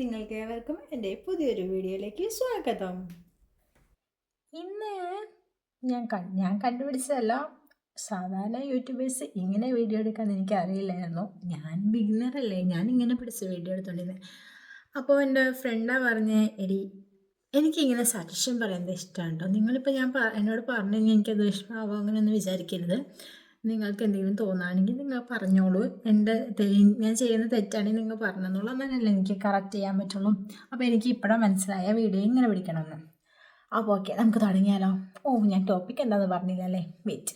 നിങ്ങൾക്ക് ഏവർക്കും എൻ്റെ പുതിയൊരു വീഡിയോയിലേക്ക് സ്വാഗതം. ഇന്ന് ഞാൻ കണ്ടുപിടിച്ചതല്ല. സാധാരണ യൂട്യൂബേഴ്സ് ഇങ്ങനെ വീഡിയോ എടുക്കാൻ എനിക്ക് അറിയില്ലായിരുന്നു. ഞാൻ ബിഗിനറല്ലേ, ഞാൻ ഇങ്ങനെ പിടിച്ച് വീഡിയോ എടുത്തോണ്ടിരുന്നത്. അപ്പോൾ എൻ്റെ ഫ്രണ്ടാണ് പറഞ്ഞേ, എടി എനിക്കിങ്ങനെ സജഷൻ പറയുന്നത് ഇഷ്ടമാണ് കേട്ടോ. നിങ്ങളിപ്പോൾ എന്നോട് പറഞ്ഞു കഴിഞ്ഞാൽ എനിക്കത് വിഷമമാവും, അങ്ങനെയൊന്നും വിചാരിക്കരുത്. നിങ്ങൾക്ക് എന്തെങ്കിലും തോന്നുകയാണെങ്കിൽ നിങ്ങൾ പറഞ്ഞോളൂ. ഞാൻ ചെയ്യുന്ന തെറ്റാണെങ്കിൽ നിങ്ങൾ പറഞ്ഞോളൂ, അങ്ങനെയല്ല എനിക്ക് കറക്റ്റ് ചെയ്യാൻ പറ്റുള്ളൂ. അപ്പോൾ എനിക്ക് ഇപ്പോഴാണ് മനസ്സിലായ വീഡിയോ ഇങ്ങനെ പിടിക്കണമെന്ന്. അപ്പോൾ ഓക്കെ, നമുക്ക് തുടങ്ങിയാലോ. ഞാൻ ടോപ്പിക് എന്താണെന്ന് പറഞ്ഞില്ലല്ലേ, വെയിറ്റ്.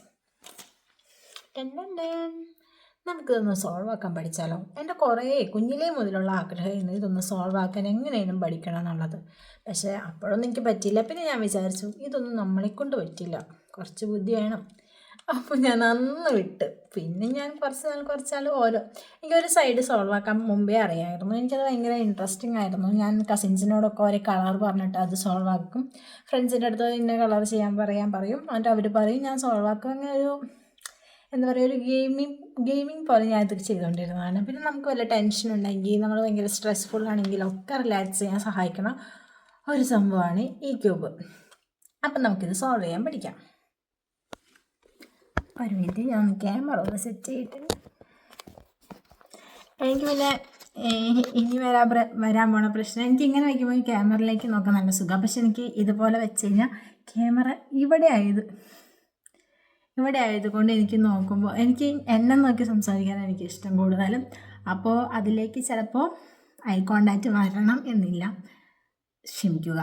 നമുക്കിതൊന്ന് സോൾവ് ആക്കാൻ പഠിച്ചാലോ. എൻ്റെ കുറേ കുഞ്ഞിലേ മുതലുള്ള ആഗ്രഹമായിരുന്നു ഇതൊന്ന് സോൾവ് ആക്കാൻ എങ്ങനെയും പഠിക്കണം എന്നുള്ളത്. പക്ഷേ അപ്പോഴൊന്നും എനിക്ക് പറ്റിയില്ല. പിന്നെ ഞാൻ വിചാരിച്ചു ഇതൊന്നും നമ്മളെക്കൊണ്ട് പറ്റില്ല, കുറച്ച് ബുദ്ധി വേണം. അപ്പോൾ ഞാൻ അന്ന് വിട്ട്. പിന്നെ ഞാൻ കുറച്ചാൾ എനിക്കൊരു സൈഡ് സോൾവ് ആക്കാൻ മുമ്പേ അറിയാമായിരുന്നു. എനിക്കത് ഭയങ്കര ഇൻട്രസ്റ്റിംഗ് ആയിരുന്നു. ഞാൻ കസിൻസിനോടൊക്കെ ഒരേ കളർ പറഞ്ഞിട്ട് അത് സോൾവ് ആക്കും. ഫ്രണ്ട്സിൻ്റെ അടുത്ത് ഇന്ന കളർ ചെയ്യാൻ പറയും. എന്നിട്ട് അവർ പറയും, ഞാൻ സോൾവ് ആക്കും. അങ്ങനെ ഒരു എന്താ പറയുക, ഒരു ഗെയിമിങ് പോലെ ഞാൻ ഇത് ചെയ്തുകൊണ്ടിരുന്നതാണ്. പിന്നെ നമുക്ക് വല്ല ടെൻഷൻ ഉണ്ടെങ്കിൽ, നമ്മൾ ഭയങ്കര സ്ട്രെസ്ഫുൾ ആണെങ്കിലൊക്കെ റിലാക്സ് ചെയ്യാൻ സഹായിക്കുന്ന ഒരു സംഭവമാണ് ഈ ക്യൂബ്. അപ്പം നമുക്കിത് സോൾവ് ചെയ്യാൻ പഠിക്കാം. ഒരു മിനിറ്റ്, ഞാൻ ക്യാമറ ഒന്ന് സെറ്റ് ചെയ്തിട്ടുണ്ട്. എനിക്ക് പിന്നെ ഇനി വരാൻ പോണ പ്രശ്നം, എനിക്ക് ഇങ്ങനെ വയ്ക്കുമ്പോൾ ക്യാമറയിലേക്ക് നോക്കാൻ നല്ല സുഖം. പക്ഷെ എനിക്ക് ഇതുപോലെ വെച്ച് കഴിഞ്ഞാൽ ക്യാമറ ഇവിടെ ആയതുകൊണ്ട് എനിക്ക് നോക്കുമ്പോൾ എനിക്ക് എന്നെ നോക്കി സംസാരിക്കാൻ എനിക്ക് ഇഷ്ടം കൂടുതലും. അപ്പോൾ അതിലേക്ക് ചിലപ്പോൾ ഐ കോണ്ടാക്റ്റ് വരണം എന്നില്ല, ക്ഷമിക്കുക.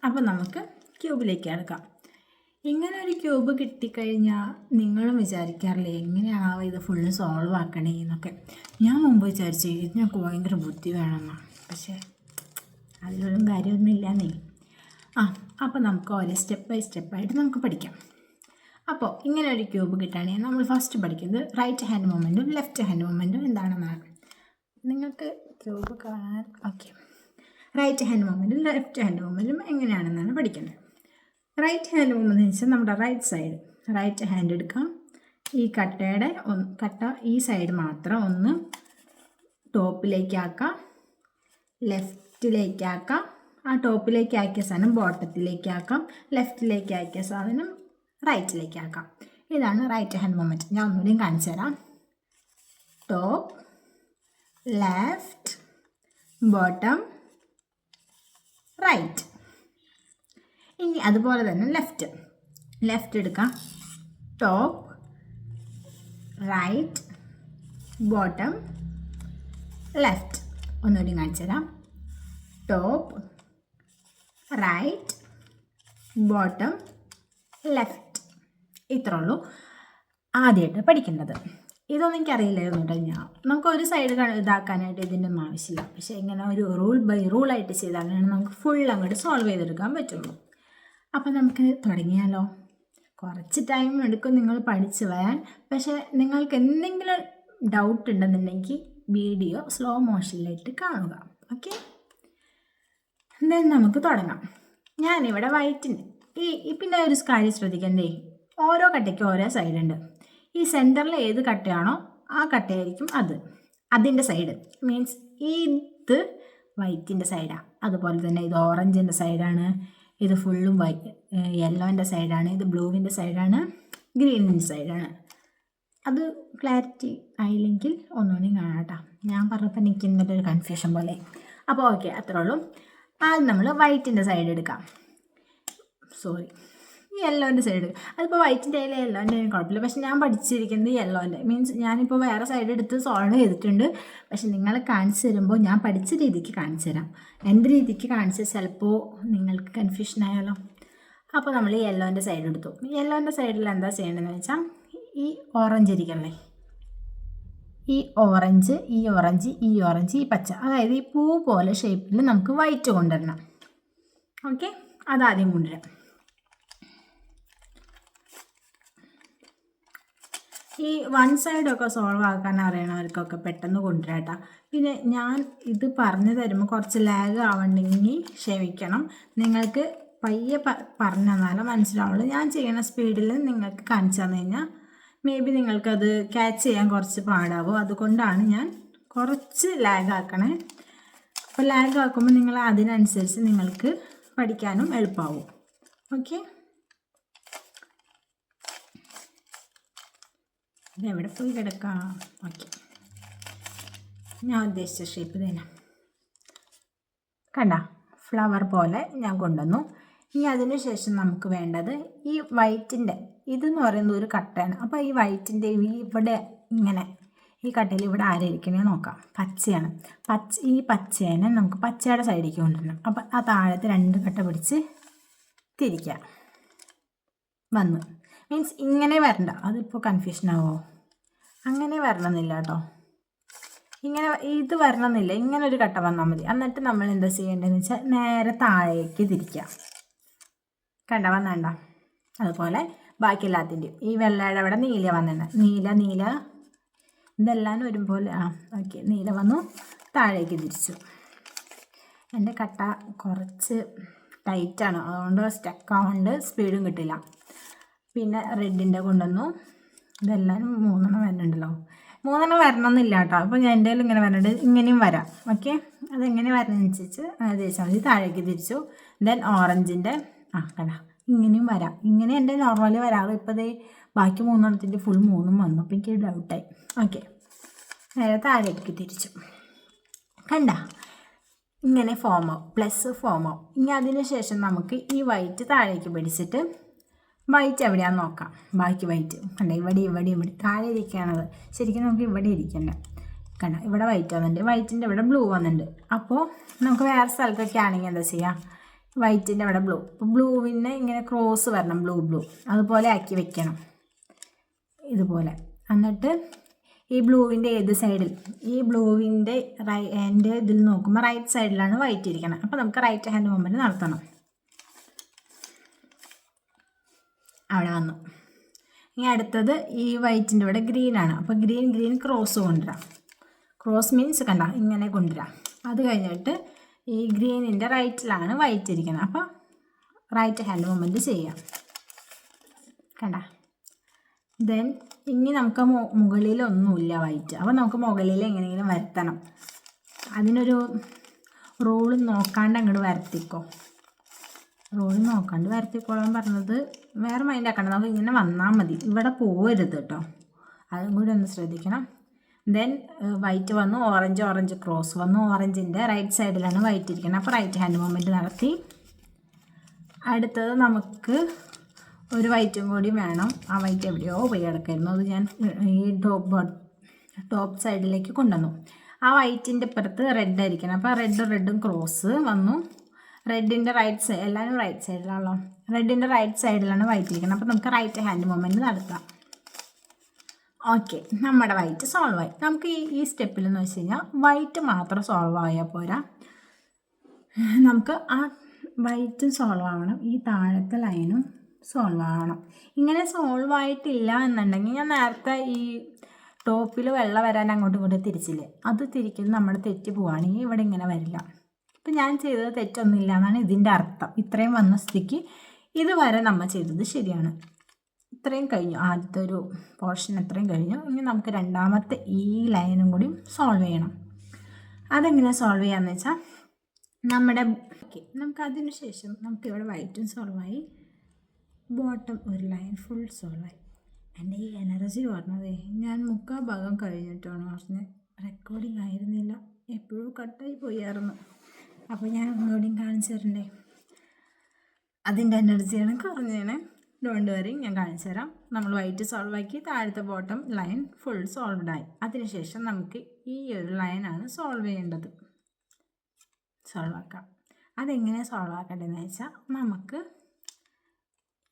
അപ്പോൾ നമുക്ക് ക്യൂബിലേക്ക് എടുക്കാം. ഇങ്ങനെ ഒരു ക്യൂബ് കിട്ടിക്കഴിഞ്ഞാൽ നിങ്ങളും വിചാരിക്കാറില്ലേ എങ്ങനെയാണോ ഇത് ഫുള്ള് സോൾവ് ആക്കണേ എന്നൊക്കെ. ഞാൻ മുമ്പ് വിചാരിച്ചു ഞങ്ങൾക്ക് ഭയങ്കര ബുദ്ധി വേണമെന്നാണ്. പക്ഷേ അതിലൊന്നും കാര്യമൊന്നുമില്ലെന്നേ. അപ്പോൾ നമുക്ക് ഓരോ സ്റ്റെപ്പ് ബൈ സ്റ്റെപ്പായിട്ട് നമുക്ക് പഠിക്കാം. അപ്പോൾ ഇങ്ങനെ ഒരു ക്യൂബ് കിട്ടുകയാണെങ്കിൽ നമ്മൾ ഫസ്റ്റ് പഠിക്കുന്നത് റൈറ്റ് ഹാൻഡ് മൂവ്മെൻറ്റും ലെഫ്റ്റ് ഹാൻഡ് മൂവ്മെൻറ്റും എന്താണെന്നാണ്. നിങ്ങൾക്ക് ക്യൂബ് കാണാൻ ഓക്കെ. റൈറ്റ് ഹാൻഡ് മൂവ്മെൻറ്റും ലെഫ്റ്റ് ഹാൻഡ് മൂവ്മെൻറ്റും എങ്ങനെയാണെന്നാണ് പഠിക്കേണ്ടത്. റൈറ്റ് ഹാൻഡ് മൂവ്മെൻറ്റ് എന്ന് വെച്ചാൽ നമ്മുടെ റൈറ്റ് ഹാൻഡ് എടുക്കാം. ഈ കട്ട ഈ സൈഡ് മാത്രം ഒന്ന് ടോപ്പിലേക്കാക്കാം, ലെഫ്റ്റിലേക്കാക്കാം. ആ ടോപ്പിലേക്കാക്കിയ സാധനം ബോട്ടത്തിലേക്കാക്കാം, ലെഫ്റ്റിലേക്കാക്കിയ സാധനം റൈറ്റിലേക്കാക്കാം. ഇതാണ് റൈറ്റ് ഹാൻഡ് മൂവ്മെൻറ്റ്. ഞാൻ ഒന്നുകൂടിയും കാണിച്ചു തരാം. Top, left, bottom, right. ഇനി അതുപോലെ തന്നെ ലെഫ്റ്റ് എടുക്കാം. Top, right, bottom, left. ഒന്നുകൂടി കാണിച്ചു തരാം. Top, right, bottom, left. ഇത്രേ ഉള്ളൂ ആദ്യമായിട്ട് പഠിക്കേണ്ടത്. ഇതൊന്നും എനിക്കറിയില്ലായിരുന്നു കേട്ടോ. നമുക്ക് ഒരു സൈഡ് ഇതാക്കാനായിട്ട് ഇതിൻ്റെ ഒന്നും ആവശ്യമില്ല. പക്ഷേ ഇങ്ങനെ ഒരു റൂൾ ബൈ റൂളായിട്ട് ചെയ്താലാണ് നമുക്ക് ഫുൾ അങ്ങോട്ട് സോൾവ് ചെയ്തെടുക്കാൻ പറ്റുള്ളൂ. അപ്പോൾ നമുക്ക് തുടങ്ങിയാലോ. കുറച്ച് ടൈം എടുക്കും നിങ്ങൾ പഠിച്ച് വരാൻ. പക്ഷേ നിങ്ങൾക്ക് എന്തെങ്കിലും ഡൗട്ട് ഉണ്ടെന്നുണ്ടെങ്കിൽ വീഡിയോ സ്ലോ മോഷനിലായിട്ട് കാണുക. ഓക്കെ, എന്തായാലും നമുക്ക് തുടങ്ങാം. ഞാനിവിടെ വൈറ്റിന് പിന്നെ ഒരു കാര്യം ശ്രദ്ധിക്കണ്ടേ, ഓരോ കട്ടയ്ക്കും ഓരോ സൈഡുണ്ട്. ഈ സെൻറ്ററിൽ ഏത് കട്ടയാണോ ആ കട്ടയായിരിക്കും അതിൻ്റെ സൈഡ്. മീൻസ് ഇത് വൈറ്റിൻ്റെ സൈഡാണ്. അതുപോലെ തന്നെ ഇത് ഓറഞ്ചിൻ്റെ സൈഡാണ്, ഇത് ഫുള്ളും യെല്ലോൻ്റെ സൈഡാണ്, ഇത് ബ്ലൂവിൻ്റെ സൈഡാണ്, ഗ്രീനിൻ്റെ സൈഡാണ്. അത് ക്ലാരിറ്റി ആയില്ലെങ്കിൽ ഒന്നുകൂടി കാണാം കേട്ടോ. ഞാൻ പറഞ്ഞപ്പോൾ എനിക്ക് ഇന്നലെ ഒരു കൺഫ്യൂഷൻ പോലെ. അപ്പോൾ ഓക്കെ, അത്രേ ഉള്ളൂ. ആദ്യം നമ്മൾ വൈറ്റിൻ്റെ സൈഡ് എടുക്കാം. യെല്ലോൻ്റെ സൈഡ്. അതിപ്പോൾ വൈറ്റിൻ്റെ ആയാലും യെല്ലോൻ്റെ ആയാലും കുഴപ്പമില്ല. പക്ഷെ ഞാൻ പഠിച്ചിരിക്കുന്നത് യെല്ലോൻ്റെ. മീൻസ് ഞാനിപ്പോൾ വേറെ സൈഡ് എടുത്ത് സോൾവ് ചെയ്തിട്ടുണ്ട്. പക്ഷെ നിങ്ങളെ കാണിച്ചു തരുമ്പോൾ ഞാൻ പഠിച്ച രീതിക്ക് കാണിച്ചു തരാം. എൻ്റെ രീതിക്ക് കാണിച്ചാൽ ചിലപ്പോൾ നിങ്ങൾക്ക് കൺഫ്യൂഷൻ ആയാലോ. അപ്പോൾ നമ്മൾ യെല്ലോൻ്റെ സൈഡ് എടുത്തു. യെല്ലോൻ്റെ സൈഡിൽ എന്താ ചെയ്യേണ്ടതെന്ന് വെച്ചാൽ ഈ ഓറഞ്ച് ഇരിക്കണേ, ഈ ഓറഞ്ച്, ഈ പച്ച, അതായത് ഈ പൂ പോലെ ഷേപ്പിൽ നമുക്ക് വൈറ്റ് കൊണ്ടുവരണം. ഓക്കെ, അതാദ്യം കൊണ്ടുവരാം. ഈ വൺ സൈഡൊക്കെ സോൾവ് ആക്കാൻ അറിയണവർക്കൊക്കെ പെട്ടെന്ന് കൊണ്ടുവരാം കേട്ടോ. പിന്നെ ഞാൻ ഇത് പറഞ്ഞു തരുമ്പോൾ കുറച്ച് ലാഗ് ആവണ്ടെങ്കിൽ ക്ഷമിക്കണം. നിങ്ങൾക്ക് പയ്യെ പറഞ്ഞു തന്നാലും മനസ്സിലാവുള്ളൂ. ഞാൻ ചെയ്യുന്ന സ്പീഡിൽ നിങ്ങൾക്ക് കാണിച്ചു തന്നു കഴിഞ്ഞാൽ മേ ബി നിങ്ങൾക്കത് ക്യാച്ച് ചെയ്യാൻ കുറച്ച് പാടാവും. അതുകൊണ്ടാണ് ഞാൻ കുറച്ച് ലാഗ് ആക്കണേ. അപ്പോൾ ലാഗ് ആക്കുമ്പോൾ നിങ്ങൾ അതിനനുസരിച്ച് നിങ്ങൾക്ക് പഠിക്കാനും എളുപ്പമാവും. ഓക്കെ, ഇതെവിടെ പോയി കിടക്കാം. ഓക്കെ, ഞാൻ ഉദ്ദേശിച്ച ഷേപ്പ് തന്നെ കണ്ട ഫ്ലവർ പോലെ ഞാൻ കൊണ്ടുവന്നു. ഇനി അതിന് ശേഷം നമുക്ക് വേണ്ടത് ഈ വൈറ്റിൻ്റെ ഇതെന്ന് പറയുന്നത് ഒരു കട്ടയാണ്. അപ്പോൾ ഈ വൈറ്റിൻ്റെ ഇവിടെ ഇങ്ങനെ ഈ കട്ടയിൽ ഇവിടെ ആരായിരിക്കണേ നോക്കാം. പച്ചയാണ്. ഈ പച്ചേനെ നമുക്ക് പച്ചയുടെ സൈഡിലേക്ക് കൊണ്ടുവരണം. അപ്പോൾ ആ താഴത്തെ 2 കട്ട പിടിച്ച് തിരിക്കുക. വന്നു മീൻസ് ഇങ്ങനെ വരണ്ട. അതിപ്പോൾ കൺഫ്യൂഷൻ ആവോ? അങ്ങനെ വരണമെന്നില്ല കേട്ടോ. ഇങ്ങനെ ഇത് വരണമെന്നില്ല. ഇങ്ങനെ ഒരു കട്ട വന്നാൽ മതി. എന്നിട്ട് നമ്മൾ എന്താ ചെയ്യേണ്ടതെന്ന് വെച്ചാൽ നേരെ താഴേക്ക് തിരിക്കുക. കണ്ട വന്നണ്ട. അതുപോലെ ബാക്കി എല്ലാത്തിൻ്റെയും ഈ വെള്ളയുടെ അവിടെ നീല വന്നിട്ടുണ്ട്. നീല ഇതെല്ലാം ഒരുപോലെ ഓക്കെ. നീല വന്നു, താഴേക്ക് തിരിച്ചു. എൻ്റെ കട്ട കുറച്ച് ടൈറ്റാണ്, അതുകൊണ്ട് സ്റ്റക്കാവുകൊണ്ട് സ്പീഡും കിട്ടില്ല. പിന്നെ റെഡിൻ്റെ കൊണ്ടുവന്നു. ഇതെല്ലാം 3 വരുന്നുണ്ടല്ലോ. 3 വരണമെന്നില്ല കേട്ടോ. അപ്പോൾ ഞാൻ എൻ്റെ ഇങ്ങനെ വരണ്ട്, ഇങ്ങനെയും വരാം. ഓക്കെ, അതെങ്ങനെ വരണനുസരിച്ച് തേച്ചാൽ മതി. താഴേക്ക് തിരിച്ചു. ദെൻ ഓറഞ്ചിൻ്റെ കട ഇങ്ങനെയും വരാം. ഇങ്ങനെ എൻ്റെ നോർമലി വരാറ്. ഇപ്പോൾ ബാക്കി 3 ഫുൾ 3 വന്നു. അപ്പോൾ എനിക്ക് ഡൗട്ടായി. ഓക്കെ, നേരെ താഴേക്ക് തിരിച്ചു. കണ്ട ഇങ്ങനെ ഫോം ആവും, പ്ലസ് ഫോം ആവും. ഇനി അതിന് ശേഷം നമുക്ക് ഈ വൈറ്റ് താഴേക്ക് പിടിച്ചിട്ട് വൈറ്റ് എവിടെയാണെന്ന് നോക്കാം. ബാക്കി വൈറ്റ് കണ്ട ഇവിടെ താഴെ ഇരിക്കുകയാണത്. ശരിക്കും നമുക്ക് ഇവിടെ ഇരിക്കണ്ട. കണ്ട ഇവിടെ വൈറ്റ് വന്നിട്ടുണ്ട്, വൈറ്റിൻ്റെ ഇവിടെ ബ്ലൂ വന്നിട്ടുണ്ട്. അപ്പോൾ നമുക്ക് വേറെ സ്ഥലത്തൊക്കെ ആണെങ്കിൽ എന്താ ചെയ്യുക, വൈറ്റിൻ്റെ അവിടെ ബ്ലൂ, അപ്പോൾ ബ്ലൂവിന് ഇങ്ങനെ ക്രോസ് വരണം, ബ്ലൂ അതുപോലെ ആക്കി വെക്കണം ഇതുപോലെ. എന്നിട്ട് ഈ ബ്ലൂവിൻ്റെ ഏത് സൈഡിൽ, ഈ ബ്ലൂവിൻ്റെ എൻ്റെ ഇതിൽ നോക്കുമ്പോൾ റൈറ്റ് സൈഡിലാണ് വൈറ്റ് ഇരിക്കണം. അപ്പോൾ നമുക്ക് റൈറ്റ് ഹാൻഡ് മൂവ്മെൻറ്റ് നടത്തണം. അവിടെ വന്നു. ഇനി അടുത്തത് ഈ വൈറ്റിൻ്റെ ഇവിടെ ഗ്രീനാണ്. അപ്പോൾ ഗ്രീൻ ക്രോസ് കൊണ്ടുവരാം. ക്രോസ് മീൻസ് കണ്ട ഇങ്ങനെ കൊണ്ടുവരാം. അത് കഴിഞ്ഞിട്ട് ഈ ഗ്രീനിൻ്റെ റൈറ്റിലാണ് വൈറ്റ് ഇരിക്കുന്നത്. അപ്പോൾ റൈറ്റ് ഹാൻഡ് മൂവ്മെൻറ്റ് ചെയ്യാം. കണ്ട ദെൻ ഇനി നമുക്ക് മുകളിലൊന്നുമില്ല വൈറ്റ്. അപ്പോൾ നമുക്ക് മുകളിൽ എങ്ങനെയെങ്കിലും വരുത്തണം. അതിനൊരു റൂള് നോക്കാണ്ട് അങ്ങോട്ട് വരുത്തിക്കോ. റോള് നോക്കാണ്ട് വരുത്തിക്കോളാൻ പറഞ്ഞത് വേറെ മൈൻഡ് ആക്കണ്ട. നമുക്ക് ഇങ്ങനെ വന്നാൽ മതി, ഇവിടെ പോകരുത് കേട്ടോ. അതും കൂടി ഒന്ന് ശ്രദ്ധിക്കണം. ദെൻ വൈറ്റ് വന്നു, ഓറഞ്ച് ക്രോസ് വന്നു. ഓറഞ്ചിൻ്റെ റൈറ്റ് സൈഡിലാണ് വൈറ്റ് ഇരിക്കുന്നത്. അപ്പോൾ റൈറ്റ് ഹാൻഡ് മൂവ്മെൻറ്റ് നടത്തി. അടുത്തത് നമുക്ക് ഒരു വൈറ്റും കൂടി വേണം. ആ വൈറ്റ് എവിടെയോ പോയി കിടക്കായിരുന്നു. അത് ഞാൻ ഈ ടോപ്പ് സൈഡിലേക്ക് കൊണ്ടുവന്നു. ആ വൈറ്റിൻ്റെ ഇപ്പുറത്ത് റെഡ് ആയിരിക്കണം. അപ്പോൾ റെഡും ക്രോസ് വന്നു. റെഡിൻ്റെ റൈറ്റ് സൈഡ്, എല്ലാവരും റൈറ്റ് സൈഡിലാണല്ലോ. റെഡിൻ്റെ റൈറ്റ് സൈഡിലാണ് വൈറ്റ് ഇരിക്കുന്നത്. അപ്പോൾ നമുക്ക് റൈറ്റ് ഹാൻഡ് മൂവ്മെൻറ്റ് നടത്താം. ഓക്കെ, നമ്മുടെ വൈറ്റ് സോൾവ് ആയി. നമുക്ക് ഈ സ്റ്റെപ്പിൽ എന്ന് വെച്ച് കഴിഞ്ഞാൽ വൈറ്റ് മാത്രം സോൾവ് ആയാൽ പോരാ, നമുക്ക് ആ വൈറ്റും സോൾവ് ആവണം, ഈ താഴത്തെ ലൈനും സോൾവ് ആവണം. ഇങ്ങനെ സോൾവ് ആയിട്ടില്ല എന്നുണ്ടെങ്കിൽ, ഞാൻ നേരത്തെ ഈ ടോപ്പിൽ വെള്ളം വരാൻ അങ്ങോട്ടും ഇങ്ങോട്ടും തിരിച്ചില്ലേ, അത് തിരിക്കുന്നത് നമ്മൾ തെറ്റി പോവുകയാണെങ്കിൽ ഇവിടെ ഇങ്ങനെ വരില്ല. ഇപ്പം ഞാൻ ചെയ്തത് തെറ്റൊന്നുമില്ല എന്നാണ് ഇതിൻ്റെ അർത്ഥം. ഇത്രയും വന്ന സ്ഥിതിക്ക് ഇതുവരെ നമ്മൾ ചെയ്തത് ശരിയാണ്. ഇത്രയും കഴിഞ്ഞു, ആദ്യത്തെ ഒരു പോർഷൻ അത്രയും കഴിഞ്ഞു. ഇനി നമുക്ക് രണ്ടാമത്തെ ഈ ലൈനും കൂടി സോൾവ് ചെയ്യണം. അതെങ്ങനെയാണ് സോൾവ് ചെയ്യാമെന്ന് വെച്ചാൽ നമുക്ക് അതിന് ശേഷം നമുക്ക് ഇവിടെ വൈറ്റും സോൾവായി, ബോട്ടം ഒരു ലൈൻ ഫുൾ സോൾവായി. എൻ്റെ ഈ എനർജി പറഞ്ഞതേ ഞാൻ 3/4 ഭാഗം കഴിഞ്ഞിട്ടാണ് പറഞ്ഞത്. റെക്കോർഡിങ് ആയിരുന്നില്ല, എപ്പോഴും കട്ടായി പോയായിരുന്നു. അപ്പോൾ ഞാൻ ഒന്നുകൂടിയും കാണിച്ചു തരണ്ടേ, അതിൻ്റെ എനർജിയാണ് കുറഞ്ഞാണ്. ഡോണ്ട് വറി, ഞാൻ കാണിച്ചു തരാം. നമ്മൾ വൈറ്റ് സോൾവ് ആക്കി, താഴത്തെ ബോട്ടം ലൈൻ ഫുൾ സോൾവ്ഡ് ആയി. അതിനുശേഷം നമുക്ക് ഈ ഒരു ലൈനാണ് സോൾവ് ചെയ്യേണ്ടത്. സോൾവ് ആക്കാം. അതെങ്ങനെ സോൾവ് ആക്കേണ്ടതെന്ന് വെച്ചാൽ, നമുക്ക്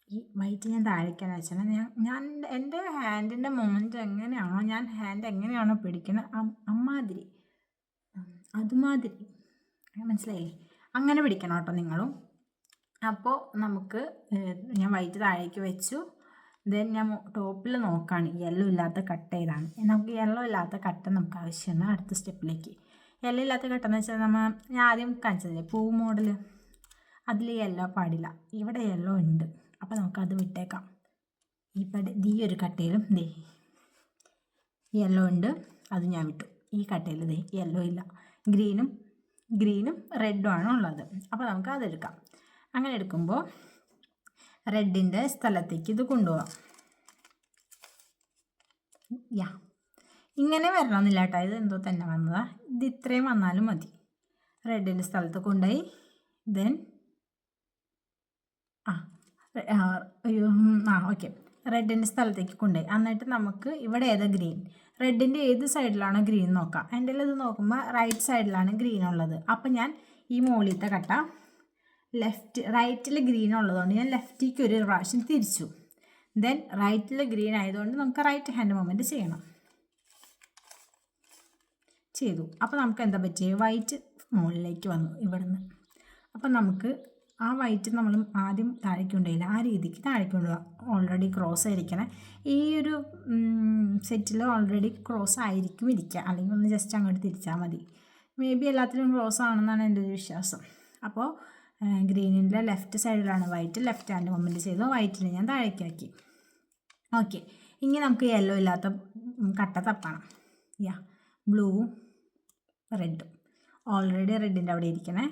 ഈ വൈറ്റ് ഞാൻ താഴേക്കാണ് വെച്ചാൽ ഞാൻ എൻ്റെ ഹാൻഡിൻ്റെ മൊമെൻറ്റ് എങ്ങനെയാണോ, ഞാൻ ഹാൻഡ് എങ്ങനെയാണോ പിടിക്കുന്നത് അമ്മാതിരി അതുമാതിരി, മനസ്സിലായില്ലേ? അങ്ങനെ പിടിക്കണം കേട്ടോ നിങ്ങളും. അപ്പോൾ നമുക്ക് ഞാൻ വൈറ്റ് താഴേക്ക് വെച്ചു. ദെൻ ഞാൻ ടോപ്പിൽ നോക്കുകയാണ് യെല്ലോ ഇല്ലാത്ത കട്ട് ഏതാണ്. നമുക്ക് യെല്ലോ ഇല്ലാത്ത കട്ട് നമുക്ക് ആവശ്യമാണ് അടുത്ത സ്റ്റെപ്പിലേക്ക്. യെല്ലോ ഇല്ലാത്ത കട്ടെന്ന് വെച്ചാൽ ഞാൻ ആദ്യം കാണിച്ചതില്ലേ പൂ മോഡൽ, അതിൽ യെല്ലോ പാടില്ല. ഇവിടെ യെല്ലോ ഉണ്ട്, അപ്പോൾ നമുക്കത് വിട്ടേക്കാം. ഈ ഒരു കട്ടയിലും യെല്ലോ ഉണ്ട്, അത് ഞാൻ വിട്ടു. ഈ കട്ടയിൽ യെല്ലോ ഇല്ല. ഗ്രീനും ഗ്രീനും റെഡും ആണ് ഉള്ളത്. അപ്പോൾ നമുക്ക് അതെടുക്കാം. അങ്ങനെ എടുക്കുമ്പോൾ റെഡിൻ്റെ സ്ഥലത്തേക്ക് ഇത് കൊണ്ടുപോകാം. ഇങ്ങനെ വരണമെന്നില്ല കേട്ടോ, ഇത് എന്തോ തന്നെ വന്നതാ. ഇത് ഇത്രയും വന്നാലും മതി. റെഡിൻ്റെ സ്ഥലത്ത് കൊണ്ടുപോയി ദെൻ ഓക്കെ, റെഡിൻ്റെ സ്ഥലത്തേക്ക് കൊണ്ടുപോയി. എന്നിട്ട് നമുക്ക് ഇവിടെ ഏതാ ഗ്രീൻ, റെഡിൻ്റെ ഏത് സൈഡിലാണോ ഗ്രീൻ നോക്കാം. എൻ്റെ ഇത് നോക്കുമ്പോൾ റൈറ്റ് സൈഡിലാണ് ഗ്രീൻ ഉള്ളത്. അപ്പം ഞാൻ ഈ മുകളിലത്തെ കട്ട റൈറ്റിൽ ഗ്രീൻ ഉള്ളതുകൊണ്ട് ഞാൻ ലെഫ്റ്റിലേക്ക് ഒരു പ്രാവശ്യം തിരിച്ചു. ദെൻ റൈറ്റിൽ ഗ്രീൻ ആയതുകൊണ്ട് നമുക്ക് റൈറ്റ് ഹാൻഡ് മൂവ്മെൻറ്റ് ചെയ്തു. അപ്പോൾ നമുക്ക് എന്താ പറ്റിയത്, വൈറ്റ് മുകളിലേക്ക് വന്നു ഇവിടുന്ന്. അപ്പം നമുക്ക് ആ വൈറ്റ് നമ്മൾ ആദ്യം താഴേക്ക് കൊണ്ടുപോയില്ല, ആ രീതിക്ക് താഴേക്ക് കൊണ്ടുപോകാം. ഓൾറെഡി ക്രോസ് ആയിരിക്കണേ, ഈ ഒരു സെറ്റിൽ ഓൾറെഡി ക്രോസ് ആയിരിക്കും ഇരിക്കുക, അല്ലെങ്കിൽ ഒന്ന് ജസ്റ്റ് അങ്ങോട്ട് തിരിച്ചാൽ മതി. മേ ബി എല്ലാത്തിലും ക്രോസ് ആണെന്നാണ് എൻ്റെ ഒരു വിശ്വാസം. അപ്പോൾ ഗ്രീനിൻ്റെ ലെഫ്റ്റ് സൈഡിലാണ് വൈറ്റ്, ലെഫ്റ്റ് ഹാൻഡ് മൂവ്മെൻറ്റ് ചെയ്തു. വൈറ്റിനെ ഞാൻ താഴേക്കാക്കി. ഓക്കെ, ഇനി നമുക്ക് യെല്ലോ ഇല്ലാത്ത കട്ട തപ്പണം. ബ്ലൂ റെഡും ഓൾറെഡി റെഡിൻ്റെ അവിടെ ഇരിക്കണേ,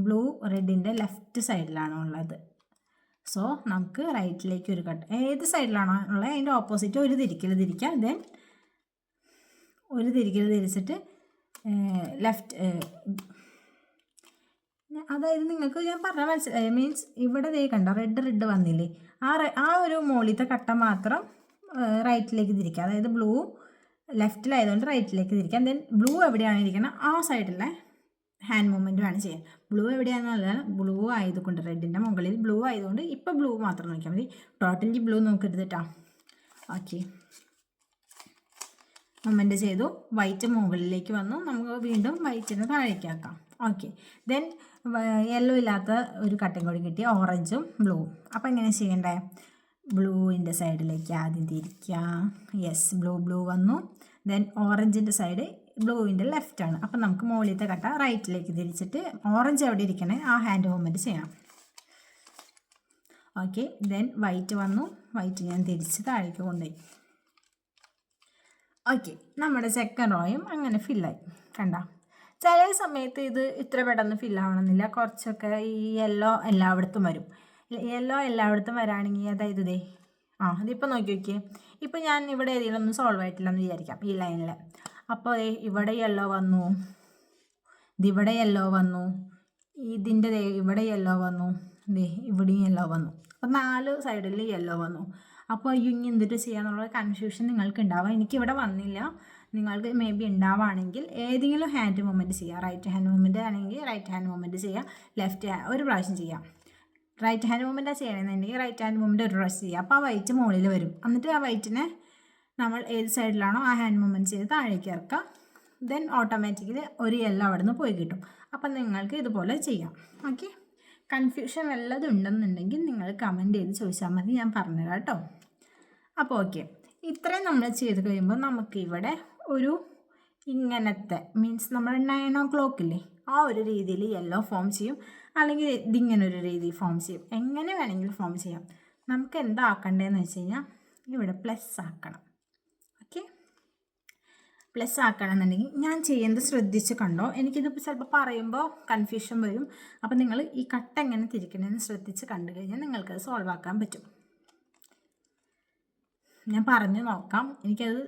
ബ്ലൂ റെഡിൻ്റെ ലെഫ്റ്റ് സൈഡിലാണ് ഉള്ളത്. സോ നമുക്ക് റൈറ്റിലേക്ക് ഒരു കട്ട്, ഏത് സൈഡിലാണോ ഉള്ളത് അതിൻ്റെ ഓപ്പോസിറ്റ് ഒരു തിരിക്കൽ തിരിക്കുക. ദെൻ ഒരു തിരിക്കൽ തിരിച്ചിട്ട് ലെഫ്റ്റ്, അതായത് നിങ്ങൾക്ക് ഞാൻ പറഞ്ഞാൽ മനസ്സിലായി, മീൻസ് ഇവിടെ ദേ കണ്ടോ റെഡ് വന്നില്ലേ, ആ ഒരു മുകളിലത്തെ കട്ട മാത്രം റൈറ്റിലേക്ക് തിരിക്കുക. അതായത് ബ്ലൂ ലെഫ്റ്റിലായതുകൊണ്ട് റൈറ്റിലേക്ക് തിരിക്കാം. ദെൻ ബ്ലൂ എവിടെയാണ് ഇരിക്കുന്നത് ആ സൈഡിലെ ഹാൻഡ് മൂവ്മെൻറ്റ് വേണം ചെയ്യാൻ. ബ്ലൂ എവിടെയാണെന്നുള്ളത് ബ്ലൂ ആയതുകൊണ്ട്, റെഡിൻ്റെ മുകളിൽ ബ്ലൂ ആയതുകൊണ്ട് ഇപ്പോൾ ബ്ലൂ മാത്രം നോക്കിയാൽ മതി, ടോട്ടലി ബ്ലൂ നോക്കരുത് കേട്ടോ. ഓക്കെ, മൂവ്മെൻറ്റ് ചെയ്തു. വൈറ്റ് മുകളിലേക്ക് വന്നു, നമുക്ക് വീണ്ടും വൈറ്റിനെ താഴേക്ക് ആക്കാം. ഓക്കെ, ദെൻ യെല്ലോ ഇല്ലാത്ത ഒരു കട്ടയും കൂടി കിട്ടി, ഓറഞ്ചും ബ്ലൂവും. അപ്പോൾ എങ്ങനെ ചെയ്യണ്ടേ, ബ്ലൂവിൻ്റെ സൈഡിലേക്ക് ആദ്യം തിരിക്കുക. യെസ്, ബ്ലൂ വന്നു. ദെൻ ഓറഞ്ചിൻ്റെ സൈഡ് ബ്ലൂവിൻ്റെ ലെഫ്റ്റാണ്. അപ്പം നമുക്ക് മുകളിലത്തെ കട്ട റൈറ്റിലേക്ക് തിരിച്ചിട്ട് ഓറഞ്ച് എവിടെ ഇരിക്കണേ ആ ഹാൻഡ് മൂവ്മെൻറ്റ് ചെയ്യണം. ഓക്കെ, ദെൻ വൈറ്റ് വന്നു, വൈറ്റ് ഞാൻ തിരിച്ച് താഴേക്ക് കൊണ്ടുപോയി. ഓക്കെ, നമ്മുടെ സെക്കൻഡ് റോയും അങ്ങനെ ഫില്ലായി. കണ്ട, ചില സമയത്ത് ഇത് ഇത്ര പെട്ടെന്ന് ഫില്ലാവണമെന്നില്ല, കുറച്ചൊക്കെ ഈ യെല്ലോ എല്ലായിടത്തും വരും. യെല്ലോ എല്ലായിടത്തും വരാണെങ്കിൽ അതായത് ഇതേ അതിപ്പോൾ നോക്കിയേ, ഇപ്പോൾ ഞാൻ ഇവിടെ ഏതെങ്കിലും ഒന്നും സോൾവ് ആയിട്ടില്ലെന്ന് വിചാരിക്കാം ഈ ലൈനിൽ. അപ്പോൾ ഇവിടെ യെല്ലോ വന്നു, ഇതിവിടെ യെല്ലോ വന്നു, ഇതിൻ്റെ ഇവിടെ യെല്ലോ വന്നു, ഇവിടെയും യെല്ലോ വന്നു. അപ്പോൾ 4 സൈഡിൽ യെല്ലോ വന്നു. അപ്പോൾ ഇനി എന്തിട്ട് ചെയ്യാന്നുള്ള കൺഫ്യൂഷൻ നിങ്ങൾക്ക് ഉണ്ടാവാം. എനിക്കിവിടെ വന്നില്ല, നിങ്ങൾക്ക് മേ ബി ഉണ്ടാവുകയാണെങ്കിൽ ഏതെങ്കിലും ഹാൻഡ് മൂവ്മെൻറ്റ് ചെയ്യുക. റൈറ്റ് ഹാൻഡ് മൂവ്മെൻറ്റ് ആണെങ്കിൽ റൈറ്റ് ഹാൻഡ് മൂവ്മെൻറ്റ് ചെയ്യുക, ലെഫ്റ്റ് ഒരു പ്രാവശ്യം ചെയ്യാം. റൈറ്റ് ഹാൻഡ് മൂവ്മെൻറ്റാണ് ചെയ്യണമെന്നുണ്ടെങ്കിൽ റൈറ്റ് ഹാൻഡ് മൂവ്മെൻറ്റ് ഒരു പ്രാവശ്യം ചെയ്യുക. അപ്പോൾ ആ വൈറ്റ് മുകളിൽ വരും. എന്നിട്ട് ആ വൈറ്റിനെ നമ്മൾ ഏത് സൈഡിലാണോ ആ ഹാൻഡ് മൂവ്മെൻറ്റ് ചെയ്ത് താഴേക്ക് ഇറക്കുക. ദെൻ ഓട്ടോമാറ്റിക്കലി ഒരു യെല്ലോ അവിടെ നിന്ന് പോയി കിട്ടും. അപ്പം നിങ്ങൾക്ക് ഇതുപോലെ ചെയ്യാം. ഓക്കെ, കൺഫ്യൂഷൻ വല്ലതും ഉണ്ടെന്നുണ്ടെങ്കിൽ നിങ്ങൾ കമൻറ്റ് ചെയ്ത് ചോദിച്ചാൽ മതി, ഞാൻ പറഞ്ഞുതരാം കേട്ടോ. അപ്പോൾ ഓക്കെ, ഇത്രയും നമ്മൾ ചെയ്ത് കഴിയുമ്പോൾ നമുക്കിവിടെ ഒരു ഇങ്ങനത്തെ മീൻസ് നമ്മുടെ 9 o'clock ഇല്ലേ ആ ഒരു രീതിയിൽ യെല്ലോ ഫോം ചെയ്യും, അല്ലെങ്കിൽ ഇതിങ്ങനൊരു രീതി ഫോം ചെയ്യും. എങ്ങനെ വേണമെങ്കിലും ഫോം ചെയ്യാം. നമുക്ക് എന്താക്കണ്ടേന്ന് വെച്ച് കഴിഞ്ഞാൽ ഇവിടെ പ്ലസ് ആക്കണം. ഓക്കെ, പ്ലസ് ആക്കണം എന്നുണ്ടെങ്കിൽ ഞാൻ ചെയ്യുന്നത് ശ്രദ്ധിച്ച് കണ്ടോ. എനിക്കിതിപ്പോൾ ചിലപ്പോൾ പറയുമ്പോൾ കൺഫ്യൂഷൻ വരും. അപ്പോൾ നിങ്ങൾ ഈ കട്ട എങ്ങനെ തിരിക്കണമെന്ന് ശ്രദ്ധിച്ച് കണ്ടു കഴിഞ്ഞാൽ നിങ്ങൾക്കത് സോൾവ് ആക്കാൻ പറ്റും. ഞാൻ പറഞ്ഞു നോക്കാം, എനിക്കത്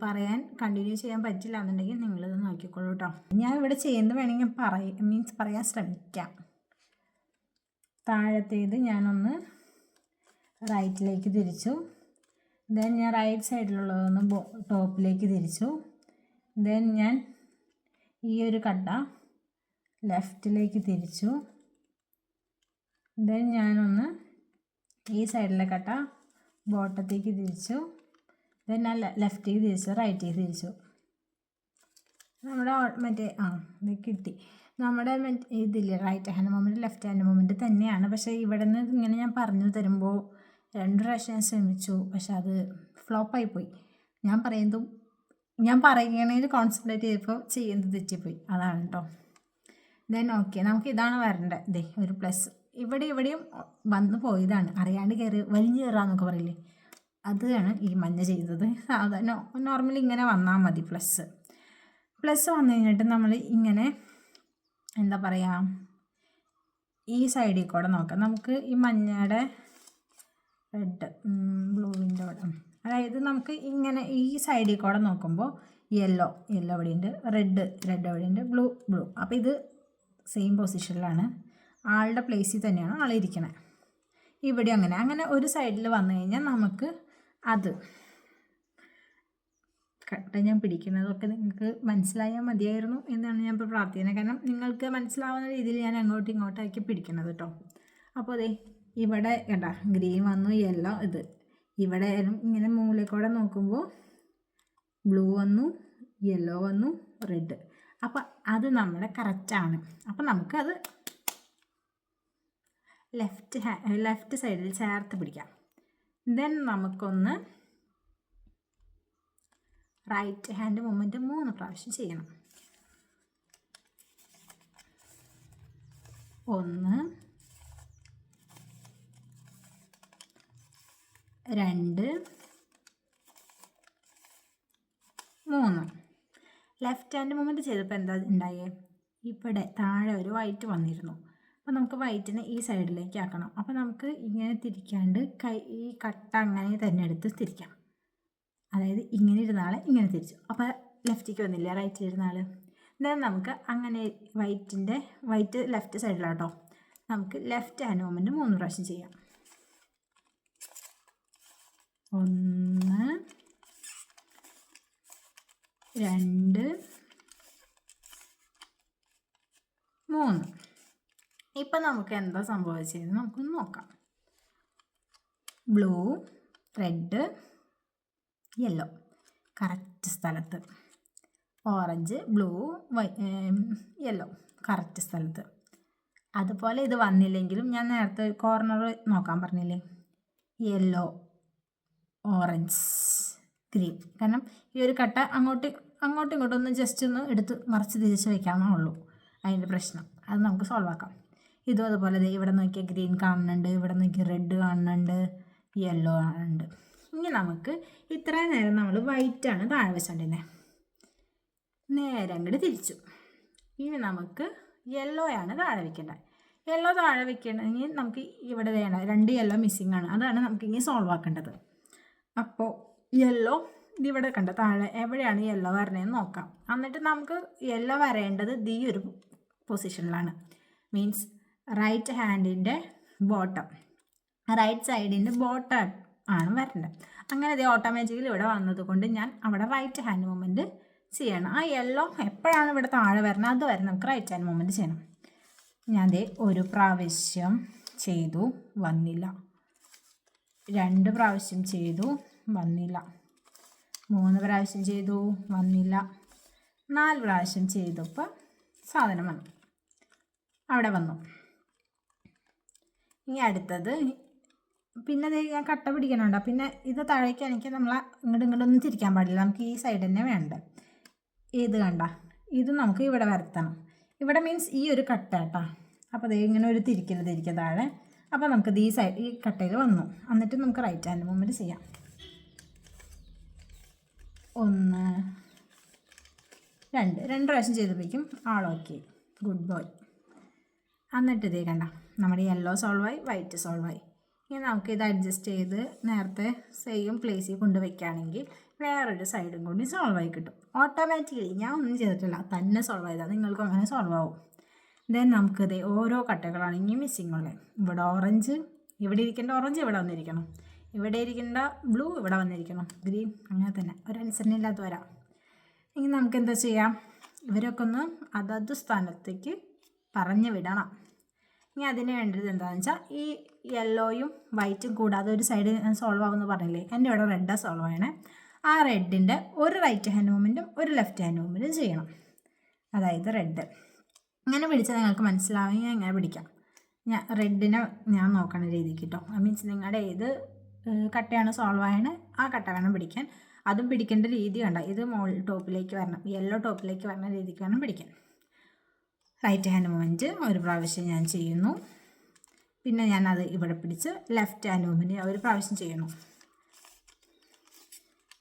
പറയാൻ കണ്ടിന്യൂ ചെയ്യാൻ പറ്റില്ല എന്നുണ്ടെങ്കിൽ നിങ്ങളിത് നോക്കിക്കോളൂ കേട്ടോ. ഞാൻ ഇവിടെ ചെയ്യുന്നത് വേണമെങ്കിൽ പറയാൻ ശ്രമിക്കാം. താഴത്തേത് ഞാനൊന്ന് റൈറ്റിലേക്ക് തിരിച്ചു, ദെൻ ഞാൻ റൈറ്റ് സൈഡിലുള്ളതൊന്ന് ടോപ്പിലേക്ക് തിരിച്ചു, ദെൻ ഞാൻ ഈ ഒരു കട്ട ലെഫ്റ്റിലേക്ക് തിരിച്ചു, ദെൻ ഞാനൊന്ന് ഈ സൈഡിലെ കട്ട ബോട്ടത്തേക്ക് തിരിച്ചു, ദെൻ ഞാൻ ലെഫ്റ്റിലേക്ക് തിരിച്ചു, റൈറ്റിലേക്ക് തിരിച്ചു. നമ്മുടെ മറ്റേ ഇത് കിട്ടി. നമ്മുടെ ഇതില്ലേ right hand movement left hand movement തന്നെയാണ്. പക്ഷേ ഇവിടെ നിന്ന് ഇങ്ങനെ ഞാൻ പറഞ്ഞു തരുമ്പോൾ 2 പ്രാവശ്യം ഞാൻ ശ്രമിച്ചു, പക്ഷെ അത് ഫ്ലോപ്പായിപ്പോയി. ഞാൻ പറയുകയാണെങ്കിൽ കോൺസെൻട്രേറ്റ് ചെയ്തപ്പോൾ ചെയ്യുന്നത് തെറ്റിപ്പോയി, അതാണ് കേട്ടോ. ദെൻ ഓക്കെ, നമുക്ക് ഇതാണ് വരേണ്ടത്. ഇതേ ഒരു പ്ലസ് ഇവിടെയും വന്ന് പോയതാണ്, അറിയാണ്ട് കയറി വലിഞ്ഞ് കയറാന്നൊക്കെ പറയില്ലേ, അതാണ് ഈ മഞ്ഞ ചെയ്തത്. സാധാരണ നോർമലി ഇങ്ങനെ വന്നാൽ മതി. പ്ലസ് വന്നു കഴിഞ്ഞിട്ട് നമ്മൾ ഇങ്ങനെ എന്താ പറയുക, ഈ സൈഡിൽ കൂടെ നോക്കാം. നമുക്ക് ഈ മഞ്ഞയുടെ റെഡ് ബ്ലൂവിൻ്റെ അവിടെ, അതായത് നമുക്ക് ഇങ്ങനെ ഈ സൈഡിൽ കൂടെ നോക്കുമ്പോൾ യെല്ലോ എവിടെയുണ്ട്, റെഡ് എവിടെയുണ്ട്, ബ്ലൂ. അപ്പോൾ ഇത് സെയിം പൊസിഷനിലാണ്, ആളുടെ പ്ലേസിൽ തന്നെയാണ് ആളിരിക്കണത്. ഇവിടെ അങ്ങനെ ഒരു സൈഡിൽ വന്നു കഴിഞ്ഞാൽ നമുക്ക് അത് കറക്റ്റ് ഞാൻ പിടിക്കുന്നതൊക്കെ നിങ്ങൾക്ക് മനസ്സിലായാൽ മതിയായിരുന്നു എന്നാണ് ഞാൻ ഇപ്പോൾ പ്രാർത്ഥിക്കുന്നത്. കാരണം നിങ്ങൾക്ക് മനസ്സിലാവുന്ന രീതിയിൽ ഞാൻ അങ്ങോട്ടും ഇങ്ങോട്ടാക്കി പിടിക്കുന്നത് കേട്ടോ. അപ്പോൾ അതെ ഇവിടെ കേട്ടോ ഗ്രീൻ വന്നു, യെല്ലോ ഇത് ഇവിടെ ഇങ്ങനെ മൂലക്കൂടെ നോക്കുമ്പോൾ ബ്ലൂ വന്നു, യെല്ലോ വന്നു, റെഡ്. അപ്പോൾ അത് കറക്റ്റാണ്. അപ്പോൾ നമുക്കത് ലെഫ്റ്റ് സൈഡിൽ ചേർത്ത് പിടിക്കാം. ദെൻ നമുക്കൊന്ന് റൈറ്റ് ഹാൻഡ് മൂവ്മെൻറ്റ് 3 പ്രാവശ്യം ചെയ്യണം. 1 2 3. ലെഫ്റ്റ് ഹാൻഡ് മൂവ്മെൻറ്റ് ചെയ്തപ്പോൾ എന്താ ഉണ്ടായേ, ഇവിടെ താഴെ ഒരു വൈറ്റ് വന്നിരുന്നു. അപ്പോൾ നമുക്ക് വൈറ്റിനെ ഈ സൈഡിലേക്ക് ആക്കണം. അപ്പോൾ നമുക്ക് ഇങ്ങനെ തിരിക്കാണ്ട് ഈ കട്ട അങ്ങനെ തന്നെ എടുത്ത് തിരിക്കാം. അതായത് ഇങ്ങനെ ഇരുന്നാൾ ഇങ്ങനെ തിരിച്ചു, അപ്പോൾ ലെഫ്റ്റിലേക്ക് വന്നില്ല, റൈറ്റിൽ ഇരുന്നാൾ. എന്നാൽ നമുക്ക് അങ്ങനെ വൈറ്റ് ലെഫ്റ്റ് സൈഡിലാട്ടോ. നമുക്ക് ലെഫ്റ്റ് ഹാൻഡ് മൂവ്മെൻറ്റ് 3 പ്രാവശ്യം ചെയ്യാം. 1 2 3. ഇപ്പം നമുക്ക് എന്താ സംഭവിച്ചതെന്ന് നമുക്കൊന്ന് നോക്കാം. ബ്ലൂ, റെഡ്, യെല്ലോ കറക്റ്റ് സ്ഥലത്ത്, ഓറഞ്ച്, ബ്ലൂ, യെല്ലോ കറക്റ്റ് സ്ഥലത്ത്. അതുപോലെ ഇത് വന്നില്ലെങ്കിലും ഞാൻ നേരത്തെ കോർണർ നോക്കാൻ പറഞ്ഞില്ലേ, യെല്ലോ, ഓറഞ്ച്, ഗ്രീൻ. കാരണം ഈ ഒരു കട്ട അങ്ങോട്ടും ഇങ്ങോട്ടും ഒന്ന് ജസ്റ്റ് ഒന്ന് എടുത്ത് മറിച്ച് തിരിച്ച് വയ്ക്കാമെന്നേ ഉള്ളൂ അതിൻ്റെ പ്രശ്നം. അത് നമുക്ക് സോൾവ് ആക്കാം. ഇതും അതുപോലെ ഇവിടെ നോക്കിയാൽ ഗ്രീൻ കാണുന്നുണ്ട്, ഇവിടെ നോക്കിയാൽ റെഡ് കാണുന്നുണ്ട്, യെല്ലോ കാണുന്നുണ്ട്. ഇനി നമുക്ക് ഇത്രയും നേരം നമ്മൾ വൈറ്റാണ് താഴെ വെച്ചോണ്ടിരുന്നത്, നേരെ അങ്ങോട്ട് തിരിച്ചു. ഇനി നമുക്ക് യെല്ലോയാണ് താഴെ വെക്കേണ്ടത്. യെല്ലോ താഴെ വെക്കണമെങ്കിൽ നമുക്ക് ഇവിടെ വേണം, 2 യെല്ലോ മിസ്സിംഗ് ആണ്, അതാണ് നമുക്കിനി സോൾവ് ആക്കേണ്ടത്. അപ്പോൾ യെല്ലോ ഇതിവിടെ കണ്ട താഴെ എവിടെയാണ് യെല്ലോ വരണതെന്ന് നോക്കാം. എന്നിട്ട് നമുക്ക് യെല്ലോ വരേണ്ടത് ഈ ഒരു പൊസിഷനിലാണ്, മീൻസ് റൈറ്റ് ഹാൻഡിൻ്റെ ബോട്ടം, റൈറ്റ് സൈഡിൻ്റെ ബോട്ടം ആണ് വരേണ്ടത്. അങ്ങനെ ഇത് ഓട്ടോമാറ്റിക്കലി ഇവിടെ വന്നതുകൊണ്ട് ഞാൻ അവിടെ റൈറ്റ് ഹാൻഡ് മൂവ്മെൻറ്റ് ചെയ്യണം. ആ യെല്ലോ എപ്പോഴാണ് ഇവിടെ താഴെ വരുന്നത് അതുവരെ നമുക്ക് റൈറ്റ് ഹാൻഡ് മൂവ്മെൻറ്റ് ചെയ്യണം. ഞാൻ ഒരു പ്രാവശ്യം ചെയ്തു, വന്നില്ല. 2 പ്രാവശ്യം ചെയ്തു, വന്നില്ല. 3 പ്രാവശ്യം ചെയ്തു, വന്നില്ല. 4 പ്രാവശ്യം ചെയ്തപ്പോൾ സാധനം വന്നു, അവിടെ വന്നു. ഇനി അടുത്തത് പിന്നെ ഞാൻ കട്ട പിടിക്കണുണ്ടോ, പിന്നെ ഇത് താഴേക്ക് എനിക്ക് നമ്മൾ ഇങ്ങോട്ടൊന്നും തിരിക്കാൻ പാടില്ല, നമുക്ക് ഈ സൈഡ് തന്നെ വേണ്ട. ഇത് കണ്ട ഇത് നമുക്ക് ഇവിടെ വരുത്തണം. ഇവിടെ മീൻസ് ഈ ഒരു കട്ട കേട്ടോ. അപ്പോൾ അതേ ഇങ്ങനെ ഒരു തിരിക്കുക താഴെ. അപ്പോൾ നമുക്കിത് ഈ കട്ടയിൽ വന്നു. എന്നിട്ട് നമുക്ക് റൈറ്റ് ഹാൻഡ് മൂവ്മെൻറ്റ് ചെയ്യാം. 1 2 പ്രാവശ്യം ചെയ്തപ്പോഴേക്കും ഓക്കെ, ഗുഡ് ബോയ്. എന്നിട്ട് ഇതേ കണ്ട നമ്മുടെ യെല്ലോ സോൾവായി, വൈറ്റ് സോൾവായി. ഇനി നമുക്കിത് അഡ്ജസ്റ്റ് ചെയ്ത് നേരത്തെ സെയിം പ്ലേസിൽ കൊണ്ടുവയ്ക്കുകയാണെങ്കിൽ വേറൊരു സൈഡും കൂടി സോൾവായി കിട്ടും. ഓട്ടോമാറ്റിക്കലി ഞാൻ ഒന്നും ചെയ്തിട്ടില്ല, തന്നെ സോൾവ് ചെയ്താൽ നിങ്ങൾക്കും അങ്ങനെ സോൾവ് ആവും. ദെൻ നമുക്കിത് ഓരോ കട്ടകളാണ് ഇനി മിസ്സിങ് ഉള്ളത്. ഇവിടെ ഓറഞ്ച്, ഇവിടെ ഇരിക്കേണ്ട ഓറഞ്ച് ഇവിടെ വന്നിരിക്കണം, ഇവിടെ ഇരിക്കേണ്ട ബ്ലൂ ഇവിടെ വന്നിരിക്കണം, ഗ്രീൻ അങ്ങനെ തന്നെ ഒരനുസരണയില്ലാത്ത വരാം. ഇനി നമുക്ക് എന്താ ചെയ്യാം, ഇവരൊക്കെ ഒന്ന് അതത് സ്ഥാനത്തേക്ക് പറഞ്ഞു വിടണം. ഇനി അതിന് വേണ്ടത് എന്താണെന്ന് വെച്ചാൽ ഈ യെല്ലോയും വൈറ്റും കൂടാതെ ഒരു സൈഡ് സോൾവ് ആവുമെന്ന് പറഞ്ഞില്ലേ, എൻ്റെ ഇവിടെ റെഡാണ് സോൾവ് ചെയ്യണേ. ആ റെഡിൻ്റെ ഒരു റൈറ്റ് ഹാൻഡ് മൂവ്മെൻറ്റും ഒരു ലെഫ്റ്റ് ഹാൻഡ് മൂവ്മെൻറ്റും ചെയ്യണം. അതായത് റെഡ് ഇങ്ങനെ പിടിച്ചാൽ നിങ്ങൾക്ക് മനസ്സിലാവും. ഞാൻ ഇങ്ങനെ പിടിക്കാം, റെഡിനെ ഞാൻ നോക്കണ രീതിക്ക് കേട്ടോ. മീൻസ് നിങ്ങളുടെ ഏത് കട്ടയാണ് സോൾവ് ആയണ ആ കട്ട വേണം പിടിക്കാൻ. അതും പിടിക്കേണ്ട രീതി കണ്ട, ഇത് ടോപ്പിലേക്ക് വരണം, യെല്ലോ ടോപ്പിലേക്ക് വരണ രീതിക്ക് വേണം പിടിക്കാൻ. റൈറ്റ് ഹാൻഡ് മൂവ്മെൻറ്റ് ഒരു പ്രാവശ്യം ഞാൻ ചെയ്യുന്നു, പിന്നെ ഞാനത് ഇവിടെ പിടിച്ച് ലെഫ്റ്റ് ഹാൻഡ് മൂവ്മെൻറ്റ് ഒരു പ്രാവശ്യം ചെയ്യണം.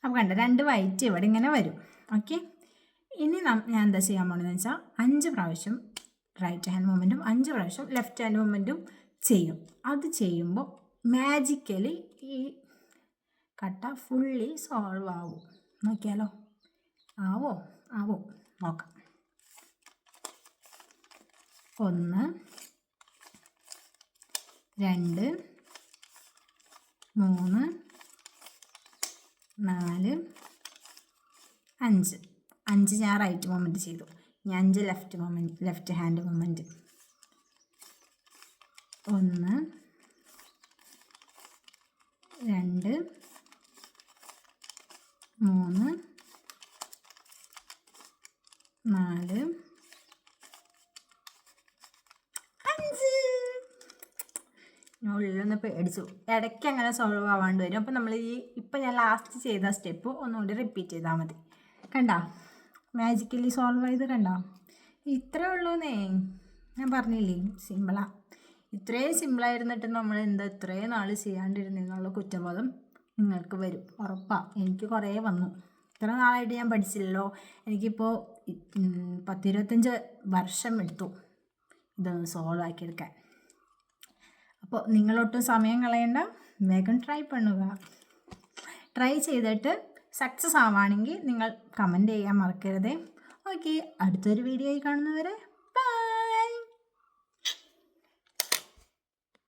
അപ്പോൾ കണ്ട 2 വൈറ്റ് ഇവിടെ ഇങ്ങനെ വരും. ഓക്കെ, ഇനി ഞാൻ എന്താ ചെയ്യാൻ പോകണമെന്ന് വെച്ചാൽ 5 പ്രാവശ്യം റൈറ്റ് ഹാൻഡ് മൂവ്മെൻറ്റും 5 പ്രാവശ്യം ലെഫ്റ്റ് ഹാൻഡ് മൂവ്മെൻറ്റും ചെയ്യും. അത് ചെയ്യുമ്പോൾ മാജിക്കലി ഈ കട്ട ഫുള്ളി സോൾവ് ആവും. നോക്കിയാലോ, ആവോ നോക്കാം. 1 2 3 4 5 ഞാൻ റൈറ്റ് മൂവ്മെൻറ്റ് ചെയ്തു. ഇനി 5 ലെഫ്റ്റ് ഹാൻഡ് മൂവ്മെൻറ്റ്. 1 2 3 4 5. ഉള്ളിലൊന്ന് പേടിച്ചു. ഇടയ്ക്ക് അങ്ങനെ സോൾവ് ആവാണ്ട് വരും. അപ്പോൾ നമ്മൾ ഇപ്പം ഞാൻ ലാസ്റ്റ് ചെയ്ത സ്റ്റെപ്പ് ഒന്നുകൂടി റിപ്പീറ്റ് ചെയ്താൽ മതി. കണ്ടോ, മാജിക്കലി സോൾവ് ചെയ്ത് കണ്ടോ? ഇത്രേ ഉള്ളൂന്നേ, ഞാൻ പറഞ്ഞില്ലേ സിമ്പിളാണ്. ഇത്രയും സിമ്പിളായിരുന്നിട്ട് നമ്മൾ എന്താ ഇത്രയും നാൾ ചെയ്യാണ്ടിരുന്നുള്ള കുറ്റബോധം നിങ്ങൾക്ക് വരും, ഉറപ്പാണ്. എനിക്ക് കുറേ വന്നു. ഇത്ര നാളായിട്ട് ഞാൻ പഠിച്ചില്ലല്ലോ. എനിക്കിപ്പോൾ 10-25 വർഷം എടുത്തു ഇതൊന്ന് സോൾവ് ആക്കിയെടുക്കാൻ. അപ്പോൾ നിങ്ങളൊട്ടും സമയം കളയണ്ട, വേഗം ട്രൈ ചെയ്തിട്ട് സക്സസ് ആവുകയാണെങ്കിൽ നിങ്ങൾ കമൻറ്റ് ചെയ്യാൻ മറക്കരുതേ. ഓക്കെ, അടുത്തൊരു വീഡിയോയിൽ കാണുന്നവരെ